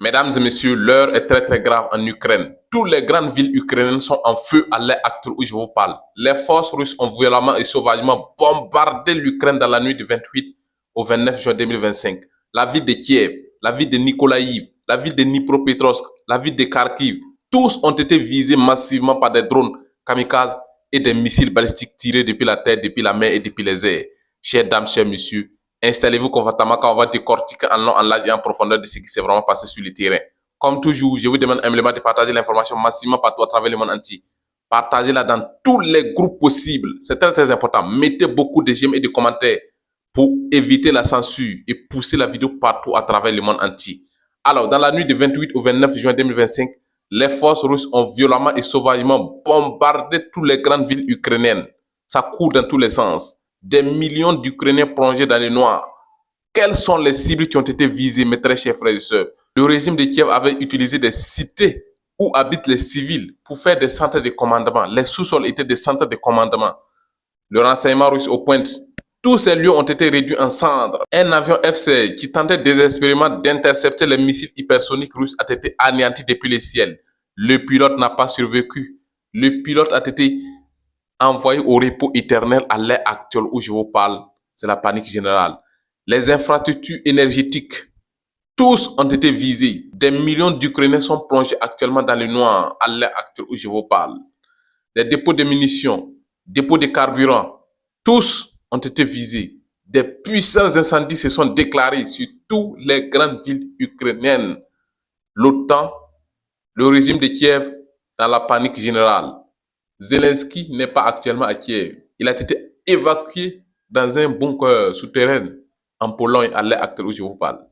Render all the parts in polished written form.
Mesdames et messieurs, l'heure est très grave en Ukraine. Toutes les grandes villes ukrainiennes sont en feu à l'heure actuelle où je vous parle. Les forces russes ont violemment et sauvagement bombardé l'Ukraine dans la nuit du 28 au 29 juin 2025. La ville de Kiev, la ville de Nikolaïv, la ville de Dnipropetrovsk, la ville de Kharkiv, tous ont été visés massivement par des drones kamikazes et des missiles balistiques tirés depuis la terre, depuis la mer et depuis les airs. Chères dames, chers messieurs, installez-vous confortablement quand on va décortiquer en long, en large et en profondeur de ce qui s'est vraiment passé sur le terrain. Comme toujours, je vous demande humblement de partager l'information massivement partout à travers le monde entier. Partagez-la dans tous les groupes possibles. C'est très important. Mettez beaucoup de j'aime et de commentaires pour éviter la censure et pousser la vidéo partout à travers le monde entier. Alors, dans la nuit du 28 au 29 juin 2025, les forces russes ont violemment et sauvagement bombardé toutes les grandes villes ukrainiennes. Ça court dans tous les sens. Des millions d'Ukrainiens plongés dans le noir. Quelles sont les cibles qui ont été visées, mes très chers frères et sœurs? Le régime de Kiev avait utilisé des cités où habitent les civils pour faire des centres de commandement. Les sous-sols étaient des centres de commandement. Le renseignement russe au pointe. Tous ces lieux ont été réduits en cendres. Un avion F-16 qui tentait désespérément d'intercepter les missiles hypersoniques russes a été anéanti depuis le ciel. Le pilote n'a pas survécu. Le pilote a été envoyé au repos éternel à l'heure actuelle où je vous parle. C'est la panique générale. Les infrastructures énergétiques, tous ont été visés. Des millions d'Ukrainiens sont plongés actuellement dans le noir à l'heure actuelle où je vous parle. Les dépôts de munitions, dépôts de carburant, tous ont été visés. Des puissants incendies se sont déclarés sur toutes les grandes villes ukrainiennes. L'OTAN, le régime de Kiev, dans la panique générale. Zelensky n'est pas actuellement à Kiev. Il a été évacué dans un bunker souterrain en Pologne à l'heure actuelle où je vous parle.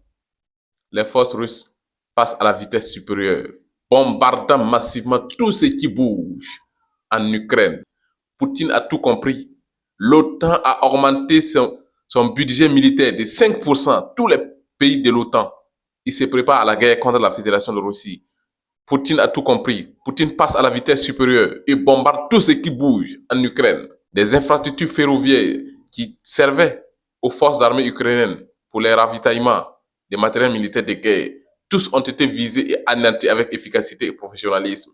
Les forces russes passent à la vitesse supérieure, bombardant massivement tout ce qui bouge en Ukraine. Poutine a tout compris. L'OTAN a augmenté son budget militaire de 5%. Tous les pays de l'OTAN, ils se préparent à la guerre contre la Fédération de Russie. Poutine a tout compris. Poutine passe à la vitesse supérieure et bombarde tout ce qui bouge en Ukraine. Des infrastructures ferroviaires qui servaient aux forces armées ukrainiennes pour les ravitaillements des matériels militaires de guerre. Tous ont été visés et anéantis avec efficacité et professionnalisme.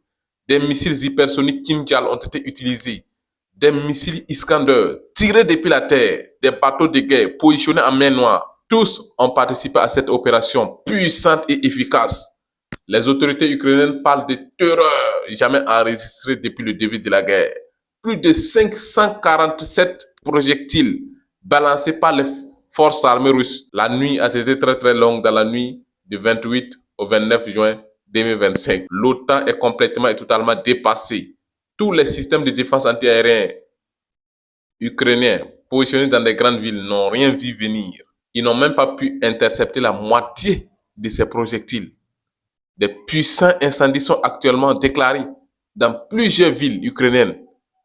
Des missiles hypersoniques Kinjal ont été utilisés. Des missiles Iskander tirés depuis la terre. Des bateaux de guerre positionnés en mer Noire. Tous ont participé à cette opération puissante et efficace. Les autorités ukrainiennes parlent de terreur jamais enregistrée depuis le début de la guerre. Plus de 547 projectiles balancés par les forces armées russes. La nuit a été très longue dans la nuit du 28 au 29 juin 2025. L'OTAN est complètement et totalement dépassée. Tous les systèmes de défense antiaériens ukrainiens positionnés dans des grandes villes n'ont rien vu venir. Ils n'ont même pas pu intercepter la moitié de ces projectiles. Des puissants incendies sont actuellement déclarés dans plusieurs villes ukrainiennes.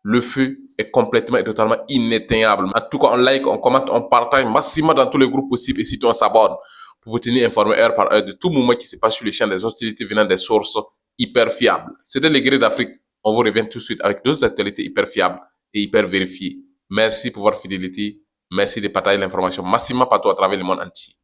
Le feu est complètement et totalement inéteignable. En tout cas, on like, on commente, on partage massivement dans tous les groupes possibles et surtout on s'abonne pour vous tenir informé heure par heure de tout mouvement qui se passe sur les champs des hostilités venant des sources hyper fiables. C'était les guerriers d'Afrique. On vous revient tout de suite avec d'autres actualités hyper fiables et hyper vérifiées. Merci pour votre fidélité. Merci de partager l'information massivement partout à travers le monde entier.